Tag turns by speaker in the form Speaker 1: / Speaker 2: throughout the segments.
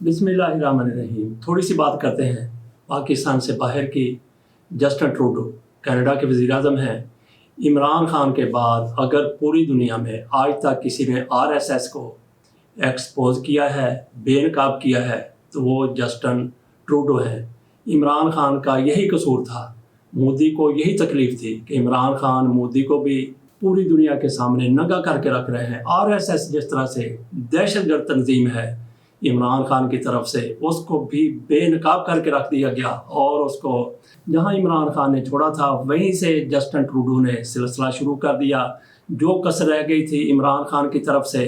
Speaker 1: बिस्मिल्लाहिर्रहमानिर्रहीम। थोड़ी सी बात करते हैं पाकिस्तान से बाहर की। जस्टिन ट्रूडो कनाडा के वज़ीर-ए-आज़म हैं। इमरान खान के बाद अगर पूरी दुनिया में आज तक किसी ने आरएसएस को एक्सपोज किया है, बेनकाब किया है, तो वो जस्टिन ट्रूडो हैं। इमरान खान का यही कसूर था, मोदी को यही तकलीफ थी कि इमरान खान मोदी को भी पूरी दुनिया के सामने नंगा करके रख रहे हैं। आरएसएस जिस तरह से दहशतगर्द तंजीम है, इमरान खान की तरफ से उसको भी बेनकाब करके रख दिया गया और उसको जहां इमरान खान ने छोड़ा था वहीं से जस्टिन ट्रूडो ने सिलसिला शुरू कर दिया। जो कसर रह गई थी इमरान खान की तरफ से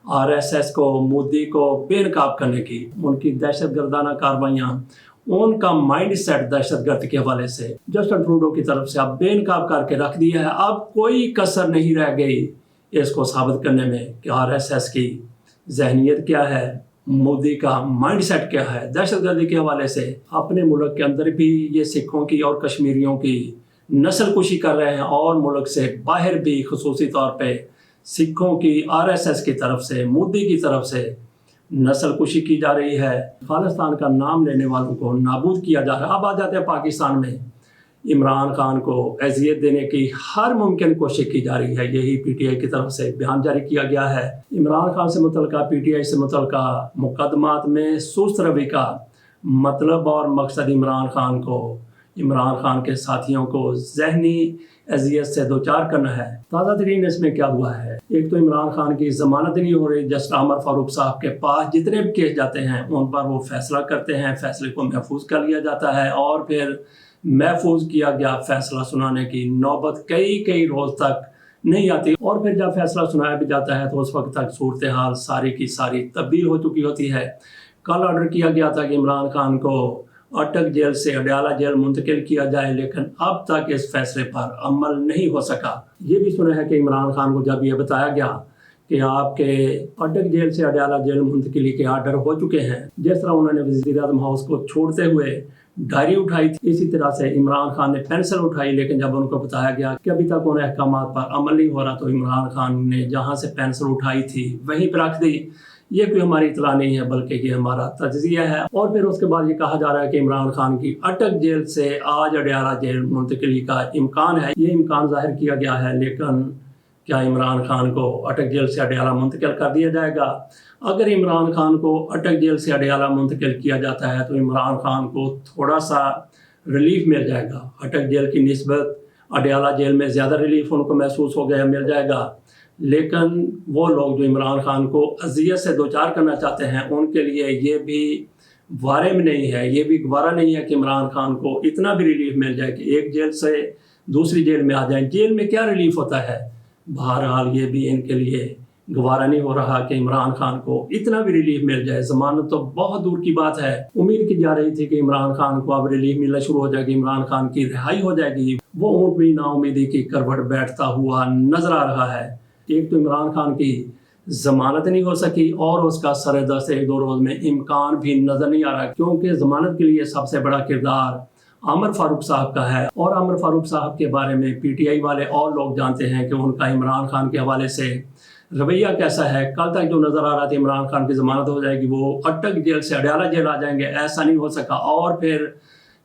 Speaker 1: आरएसएस को, मोदी को बेनकाब करने की, उनकी दहशतगर्दाना कार्रवाइयाँ, उनका माइंड सेट दहशतगर्द के हवाले से जस्टिन ट्रूडो की तरफ से अब बेनकाब करके रख दिया है। अब कोई कसर नहीं रह गई इसको साबित करने में कि आरएसएस की जहनीत क्या है, मोदी का माइंड सेट क्या है। दहशतगर्दी के हवाले से अपने मुल्क के अंदर भी ये सिखों की और कश्मीरियों की नस्ल कुशी कर रहे हैं और मुल्क से बाहर भी खुसूसी तौर पे सिखों की आरएसएस की तरफ से, मोदी की तरफ से नस्ल कुशी की जा रही है। खालिस्तान का नाम लेने वालों को नाबूद किया जा रहा है। अब आ जाते हैं पाकिस्तान में। इमरान खान को अजियत देने की हर मुमकिन कोशिश की जा रही है। यही पीटीआई की तरफ से बयान जारी किया गया है। इमरान खान से मुतल्लिका, पीटीआई से मुतल्लिका मुकदमात में सुस्त रवि का मतलब और मकसद इमरान खान के साथियों को जहनी अजियत से दो चार करना है। ताज़ा तरीन इसमें क्या हुआ है, एक तो इमरान खान की ज़मानत नहीं हो रही। जस्ट आमर फारूक साहब के पास जितने भी केस जाते हैं उन पर वो फैसला करते हैं, फैसले को महफूज कर लिया जाता है और फिर महफूज किया गया फैसला सुनाने की नौबत कई रोज़ तक नहीं आती और फिर जब फैसला सुनाया भी जाता है तो उस वक्त तक सूरत हाल सारी की सारी तब्दील हो चुकी होती है। कल ऑर्डर किया गया था कि इमरान खान को अटक जेल से अडयाला जेल मुंतकिल किया जाए, लेकिन अब तक इस फैसले पर अमल नहीं हो सका। ये भी सुना है कि इमरान खान को जब ये बताया गया कि आपके अटक जेल से अडयाला जेल मुंतकिली के आर्डर हो चुके हैं, जिस तरह उन्होंने वज़ीर-ए-आज़म हाउस को छोड़ते हुए डायरी उठाई थी, इसी तरह से इमरान खान ने पेंसिल उठाई, लेकिन जब उनको बताया गया कि अभी तक उन अहकामात पर अमल नहीं हो रहा तो इमरान खान ने जहाँ से पेंसिल उठाई थी वहीं पर रख दी। ये कोई हमारी इतला नहीं है बल्कि ये हमारा तज्जिया है। और फिर उसके बाद ये कहा जा रहा है कि इमरान खान की अटक जेल से आज अडयाला जेल मुंतकिली का इम्कान है। ये इम्कान जाहिर किया गया है, लेकिन क्या इमरान खान को अटक जेल से अडयाला मुंतकिल कर दिया जाएगा? अगर इमरान खान को अटक जेल से अडयाला मुंतकिल किया जाता है तो इमरान खान को थोड़ा सा रिलीफ मिल जाएगा। अटक जेल की निस्बत अडयाला जेल में ज़्यादा रिलीफ उनको महसूस हो गया, मिल जाएगा। लेकिन वो लोग जो इमरान खान को अजियत से दो चार करना चाहते हैं उनके लिए ये भी वारे में नहीं है, ये भी गवारा नहीं है कि इमरान खान को इतना भी रिलीफ मिल जाए कि एक जेल से दूसरी जेल में आ जाए। जेल में क्या रिलीफ होता है? बहरहाल ये भी इनके लिए गवारा नहीं हो रहा कि इमरान खान को इतना भी रिलीफ मिल जाए। ज़मानत तो बहुत दूर की बात है। उम्मीद की जा रही थी कि इमरान खान को अब रिलीफ मिलना शुरू हो जाएगी, इमरान खान की रिहाई हो जाएगी। वो ऊँट भी नाउमीदी की करवट बैठता हुआ नजर आ रहा है। एक तो इमरान खान की ज़मानत नहीं हो सकी और उसका सरदस्त एक दो रोज़ में इम्कान भी नज़र नहीं आ रहा, क्योंकि ज़मानत के लिए सबसे बड़ा किरदार आमर फारूक साहब का है और आमर फारूक साहब के बारे में पीटीआई वाले और लोग जानते हैं कि उनका इमरान खान के हवाले से रवैया कैसा है। कल तक जो नज़र आ रहा था इमरान खान की ज़मानत हो जाएगी, वो अटक जेल से अडयाला जेल आ जाएंगे, ऐसा नहीं हो सका। और फिर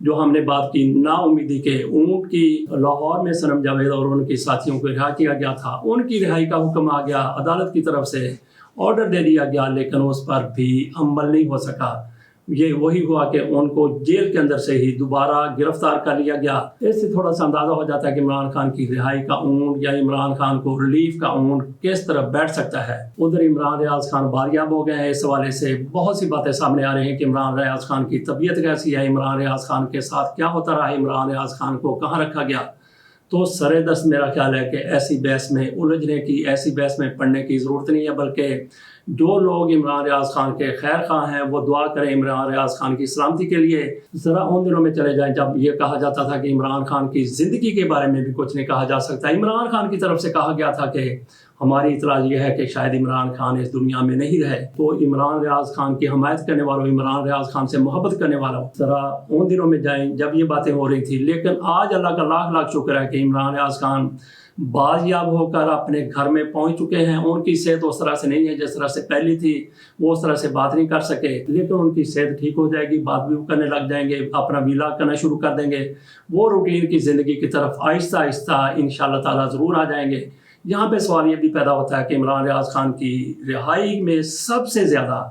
Speaker 1: जो हमने बात की नाउमीदी के ऊँट की, लाहौर में सनम जावेद और उनके साथियों को रिहा किया गया था, उनकी रिहाई का हुक्म आ गया, अदालत की तरफ से ऑर्डर दे दिया गया, लेकिन उस पर भी अमल नहीं हो सका। ये वही हुआ कि उनको जेल के अंदर से ही दोबारा गिरफ्तार कर लिया गया। इससे थोड़ा सा अंदाज़ा हो जाता है कि इमरान खान की रिहाई का ऊँट या इमरान खान को रिलीफ का ऊँट किस तरह बैठ सकता है। उधर इमरान रियाज खान बारियाब हो गए हैं। इस हवाले से बहुत सी बातें सामने आ रही हैं कि इमरान रियाज खान की तबीयत कैसी है, इमरान रियाज खान के साथ क्या होता रहा, इमरान रियाज खान को कहाँ रखा गया। तो सरेदस्त मेरा ख्याल है कि ऐसी बहस में उलझने की, ऐसी बहस में पढ़ने की ज़रूरत नहीं है, बल्कि जो लोग इमरान रियाज खान के खैर खां हैं वो दुआ करें इमरान रियाज खान की सलामती के लिए। ज़रा उन दिनों में चले जाएं जब ये कहा जाता था कि इमरान खान की ज़िंदगी के बारे में भी कुछ नहीं कहा जा सकता। इमरान खान की तरफ से कहा गया था कि हमारी इतला ये है कि शायद इमरान खान इस दुनिया में नहीं रहे। तो इमरान रियाज खान की हमायत करने वालों, इमरान रियाज खान से मोहब्बत करने वालों, ज़रा उन दिनों में जाएं जब ये बातें हो रही थी। लेकिन आज अल्लाह का लाख लाख शुक्र है कि इमरान रियाज खान बाजियाब होकर अपने घर में पहुंच चुके हैं। उनकी सेहत उस तरह से नहीं है जिस तरह से पहली थी, वो उस तरह से बात नहीं कर सके, लेकिन उनकी सेहत ठीक हो जाएगी, बात भी करने लग जाएंगे, अपना व्लॉग करना शुरू कर देंगे, वो रूटीन की ज़िंदगी की तरफ आहिस्ता आहिस्ता इंशाअल्लाह ताला ज़रूर आ जाएंगे। यहाँ पे सवाल ये भी पैदा होता है कि इमरान रियाज खान की रिहाई में सबसे ज़्यादा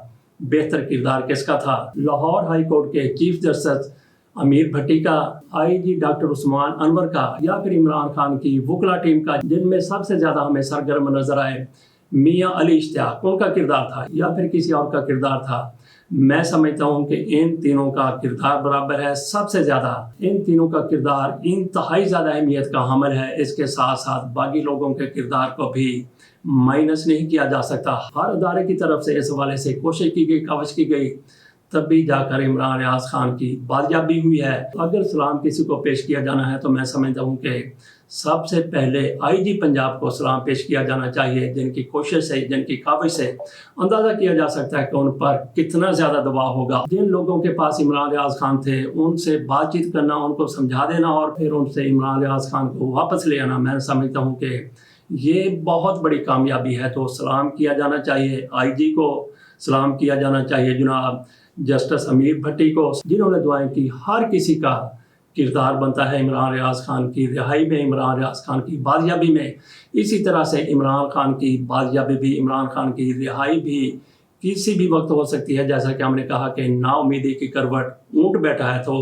Speaker 1: बेहतर किरदार किसका था? लाहौर हाई कोर्ट के चीफ जस्टिस अमीर भट्टी का, आईजी डॉक्टर उस्मान अनवर का, या फिर इमरान खान की वकला टीम का, जिनमें सबसे ज़्यादा हमें सरगर्म नजर आए मियां अली इश्तियाक, उनका किरदार था, या फिर किसी और का किरदार था? मैं समझता हूँ कि इन तीनों का किरदार बराबर है। सबसे ज़्यादा इन तीनों का किरदार इंतहाई ज़्यादा अहमियत का हामिल है। इसके साथ साथ बाकी लोगों के किरदार को भी माइनस नहीं किया जा सकता। हर अदारे की तरफ से इस हवाले से कोशिश की गई, काविश की गई, तब भी जाकर इमरान रियाज खान की बाजियाबी हुई है। अगर सलाम किसी को पेश किया जाना है तो मैं समझता हूँ कि सबसे पहले आईजी पंजाब को सलाम पेश किया जाना चाहिए, जिनकी कोशिश से, जिनकी काविश से अंदाज़ा किया जा सकता है कि उन पर कितना ज़्यादा दबाव होगा। जिन लोगों के पास इमरान रियाज खान थे उनसे बातचीत करना, उनको समझा देना और फिर उनसे इमरान रियाज खान को वापस ले आना, मैं समझता हूँ कि ये बहुत बड़ी कामयाबी है। तो सलाम किया जाना चाहिए, आईजी को सलाम किया जाना चाहिए, जनाब जस्टिस अमीर भट्टी को, जिन्होंने दुआएं की। हर किसी का किरदार बनता है इमरान रियाज खान की रिहाई में, इमरान रियाज खान की बाजियाबी में। इसी तरह से इमरान खान की बाजियाबी भी, इमरान खान की रिहाई भी किसी भी वक्त हो सकती है। जैसा कि हमने कहा कि नाउमीदी की करवट ऊँट बैठा है तो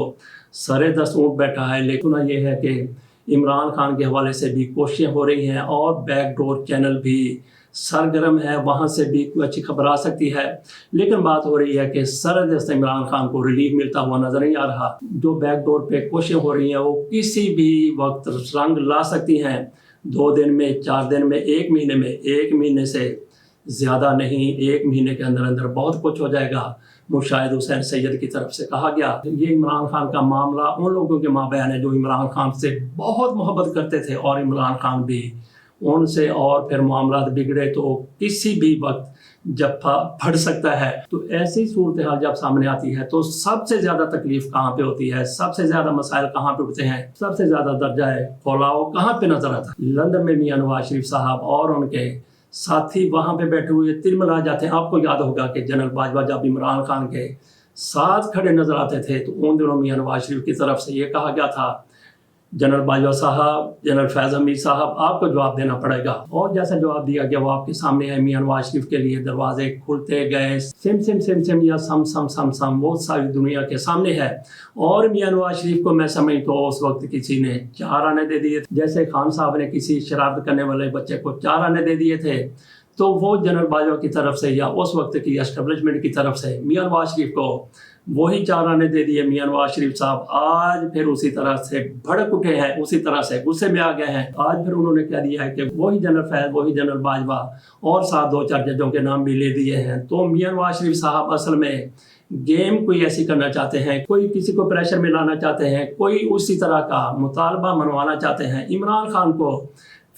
Speaker 1: सरे दस्त ऊँट बैठा है। लेकिन ये है कि इमरान खान के हवाले से भी कोशिशें हो रही हैं और बैकडोर चैनल भी सरगर्म है, वहाँ से भी कोई अच्छी खबर आ सकती है। लेकिन बात हो रही है कि सरदस्त इमरान खान को रिलीफ मिलता हुआ नजर नहीं आ रहा। जो बैकडोर पे कोशिशें हो रही हैं वो किसी भी वक्त रंग ला सकती हैं। 2 दिन में, 4 दिन में, 1 महीने में, 1 महीने से ज़्यादा नहीं, 1 महीने के अंदर अंदर बहुत कुछ हो जाएगा। मुशाहिद हुसैन सैयद की तरफ से कहा गया। ये इमरान खान का मामला उन लोगों के माबैन है जो इमरान खान से बहुत मोहब्बत करते थे और इमरान खान भी उनसे, और फिर मामला बिगड़े तो किसी भी वक्त जफ्फा फट सकता है। तो ऐसी सूरत हाल जब सामने आती है तो सबसे ज़्यादा तकलीफ कहाँ पे होती है, सबसे ज़्यादा मसाइल कहाँ पे उठते हैं, सबसे ज़्यादा दर्जा है फौलाव कहाँ पे नजर आता है? लंदन में मियां नवाज शरीफ साहब और उनके साथी वहाँ पे बैठे हुए तिलमिला जाते हैं। आपको याद होगा कि जनरल बाजवा जब इमरान खान के साथ खड़े नजर आते थे तो उन दिनों मियां नवाज शरीफ की तरफ से ये कहा गया था, जनरल बाजवा साहब, जनरल फैज़ हमीद साहब, आपको जवाब देना पड़ेगा। और जैसा जवाब दिया गया वो आपके सामने है। मियां नवाज शरीफ के लिए दरवाजे खुलते गए, सिम सिम सिम सिम या सम सम सम सम, वो सारी दुनिया के सामने है। और मियां नवाज शरीफ को मैं समझ तो उस वक्त किसी ने 4 आने दे दिए, जैसे खान साहब ने किसी शरारत करने वाले बच्चे को 4 आने दे दिए थे, तो वो जनरल बाजवा की तरफ से या उस वक्त की एस्टेब्लिशमेंट की तरफ से मियां नवाज शरीफ को वही 4 आने दे दिए। मियां नवाज शरीफ साहब आज फिर उसी तरह से भड़क उठे हैं, उसी तरह से गुस्से में आ गए हैं। आज फिर उन्होंने कह दिया है कि वही जनरल फैज, वही जनरल बाजवा और साथ 2-4 जजों के नाम भी ले दिए हैं। तो मियां नवाज शरीफ साहब असल में गेम कोई ऐसी करना चाहते हैं, कोई किसी को प्रेशर में लाना चाहते हैं, कोई उसी तरह का मुतालबा मनवाना चाहते हैं, इमरान खान को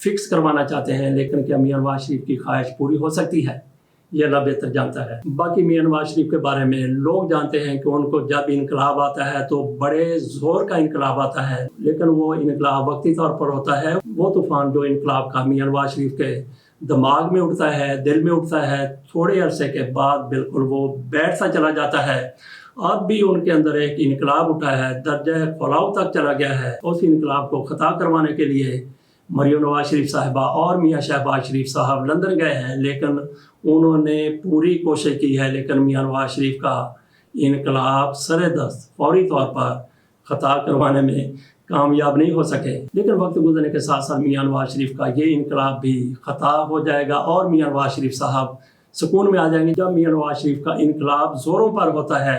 Speaker 1: फिक्स करवाना चाहते हैं। लेकिन क्या मियां नवाज शरीफ की ख्वाहिश पूरी हो सकती है? ये अल्लाह बेहतर जानता है। बाकी मियां नवाज शरीफ के बारे में लोग जानते हैं कि उनको जब इनकलाब आता है तो बड़े जोर का इनकलाब आता है, लेकिन वो इनकलाब वक्ती तौर पर होता है। वो तूफान जो इनकलाब का मियां नवाज शरीफ के दिमाग में उठता है, दिल में उठता है, थोड़े अरसे के बाद बिल्कुल वो बैठता चला जाता है। अब भी उनके अंदर एक इनकलाब उठा है, दर्जा फलाव तक चला गया है। उस इनकलाब को ख़त्म करवाने के लिए मरियम नवाज शरीफ साहिबा और मियां शहबाज शरीफ साहब लंदन गए हैं, लेकिन उन्होंने पूरी कोशिश की है, लेकिन मियां नवाज शरीफ का इनकलाब सरेदस्त फौरी तौर पर ख़त्म करवाने में कामयाब नहीं हो सके। लेकिन वक्त गुजरने के साथ साथ मियां नवाज शरीफ का ये इनकलाब भी ख़त्म हो जाएगा और मियां नवाज शरीफ साहब सुकून में आ जाएंगे। जब मियां नवाज शरीफ का इनकलाब ज़ोरों पर होता है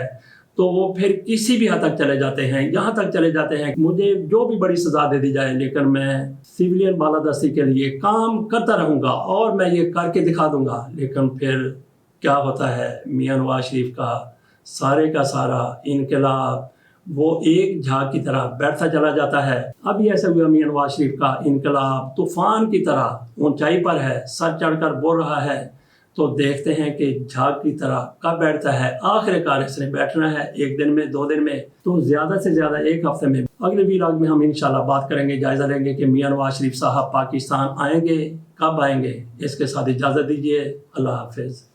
Speaker 1: तो वो फिर किसी भी हद तक चले जाते हैं, यहाँ तक चले जाते हैं मुझे जो भी बड़ी सज़ा दे दी जाए लेकिन मैं सिविलियन बालादस्ती के लिए काम करता रहूँगा और मैं ये करके दिखा दूँगा। लेकिन फिर क्या होता है, मियां नवाज शरीफ का सारा इनकलाब वो एक झाग की तरह बैठता चला जाता है। अभी ऐसा हुआ मियां नवाज शरीफ का इनकलाब तूफान की तरह ऊंचाई पर है, सर चढ़कर बोल रहा है। تو دیکھتے ہیں کہ جھاگ کی طرح کب بیٹھتا ہے. آخر کار اس نے بیٹھنا ہے 1 دن میں 2 دن میں، تو زیادہ سے زیادہ 1 ہفتے میں. اگلے ویلاگ میں ہم انشاءاللہ بات کریں گے، جائزہ لیں گے کہ میاں نواز شریف صاحب پاکستان آئیں گے، کب آئیں گے. اس کے ساتھ اجازت دیجیے. اللہ حافظ.